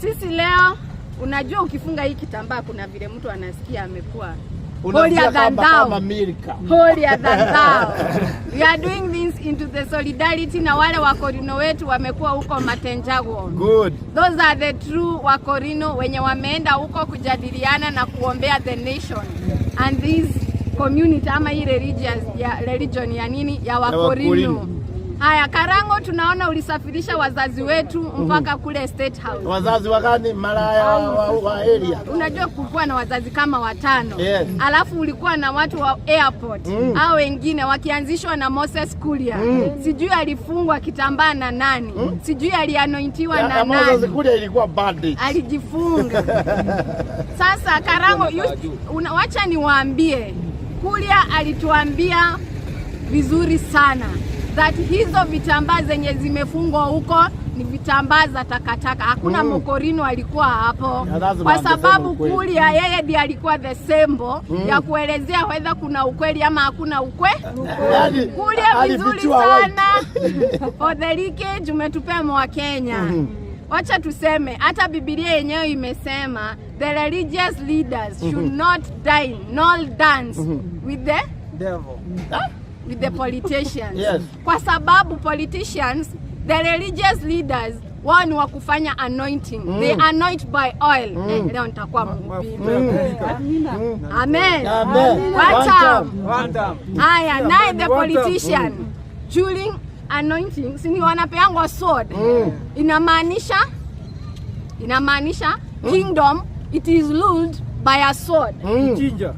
Sisi leo unajua ukifunga hii kitambaa kuna vile mtu anasikia amekuwa holier than thou. Holier than thou. We are doing this into the solidarity na wale wakorino wetu wamekuwa huko Matenjago. Good. Those are the true wakorino wenye wameenda huko kujadiliana na kuombea the nation. And this community ama hii religion ya nini ya wakorino. Haya, Karango tunaona ulisafirisha wazazi wetu mpaka kule State House. Wazazi wakani malaya wa area. Unajua kulikuwa na wazazi kama 5. Yes. Alafu ulikuwa na watu wa airport. Hao wengine wakianzishwa na Moses Kuria. Sijui alifungwa kitambaa na nani. Sijui alianointiwa na nani. Moses Kuria ilikuwa bandage. Alijifunga. Sasa Karango, wacha niwaambie. Kuria alituambia vizuri sana that hizo vitambaa zenye zimefungwa huko ni vitambaa za takataka. Hakuna mokorino alikuwa hapo. Kwa sababu Kuria yeye ndiye alikuwa the symbol ya kuelezea whether kuna ukweli ama hakuna ukweli. Kuria vizuri sana. For the leakage umetupea mwa Kenya. Wacha tuseme hata Biblia yenyewe imesema the religious leaders should not dine nor dance with the devil. With the politicians. Yes. Kwa sababu politicians, the religious leaders, wao ni wa kufanya anointing. They anoint by oil. Leo nitakuwa mhubiri. Amen. One time. Haya, naye the politician during anointing, sini wanapeangwa sword. Inamaanisha kingdom, it is ruled by a sword.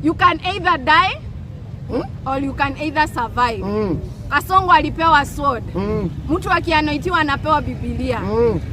You can either die or you can either survive. Kasongo alipewa sword. Mtu akianoitiwa anapewa Biblia.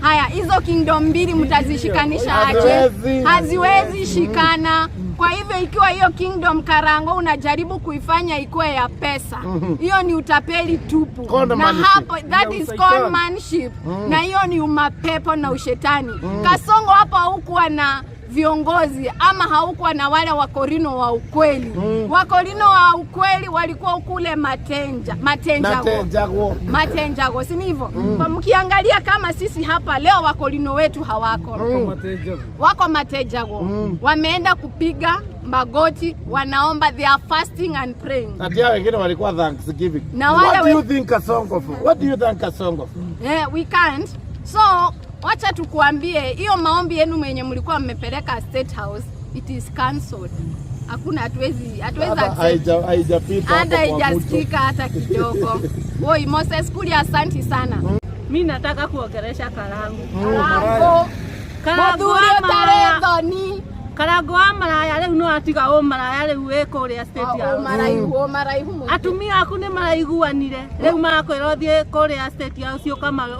Haya, hizo kingdom mbili mtazishikanisha aje? Haziwezi shikana. Kwa hivyo ikiwa hiyo kingdom Karango unajaribu kuifanya ikuwe ya pesa, hiyo ni utapeli tupu. Na hapo that is conmanship. Na hiyo ni umapepo na ushetani. Kasongo hapa hukuwa na viongozi ama haukuwa na wale wakorino wa ukweli. Wakorino wa ukweli walikuwa kule Matenjago, si hivyo? Mkiangalia kama sisi hapa leo wakorino wetu hawako. Wako Matenjago. Wameenda kupiga magoti, wanaomba, they are fasting and praying. Natia wengine walikuwa Thanksgiving. What do you think Kasongo for? What do you think Kasongo for? We can't. So wacha tukuambie hiyo maombi yenu mwenye mlikuwa mmepeleka State House, it is cancelled. Hakuna hatuwezi haijapita hata haijasikika hata kidogo. Woi Moses Kuria, asante sana. Mimi nataka kuongelesha Karango. Karango amaraya leo no atiga o maraya leo weko ria State House. Maraihu. Atumia aku ni maraiguanire. Leo makwira thie kuria State House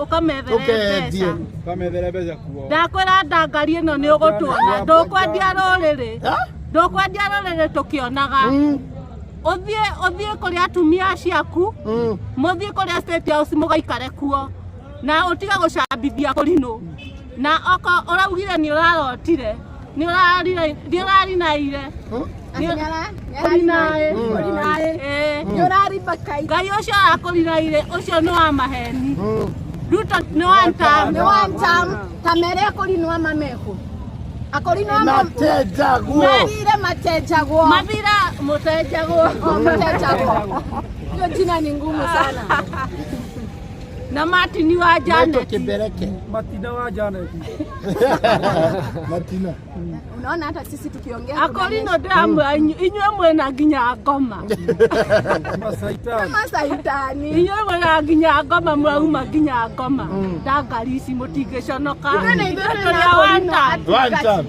ukamethere pesa. Kamethere pesa kuo. Ndakwira ndangarie no ni ugutwara. Ndukwendia ruriri. Ndukwendia ruriri tukionaga. Othie kuria atumia ciaku. Muthie kuria State House mugaikare kuo. Na utiga gucambithia kurino. Na oko uraugire ni urarotire. Ni urari naire. Ngai ucio akurinaire ucio no amaheni. Ruto no antam. Tamere kurinwa mameku. Akorinwa Matenjago. Matenjago. Mavira Matenjago. Hiyo jina ni ngumu sana. Na Martin wa Janet. Martina wa Janet. Martina. Unaona hata sisi tukiongea Akorino damu inywe mwena nginya ngoma. Masaitani. Inywe mwena nginya ngoma mwauma nginya ngoma. Ndangari ici mutingiconoka. One time.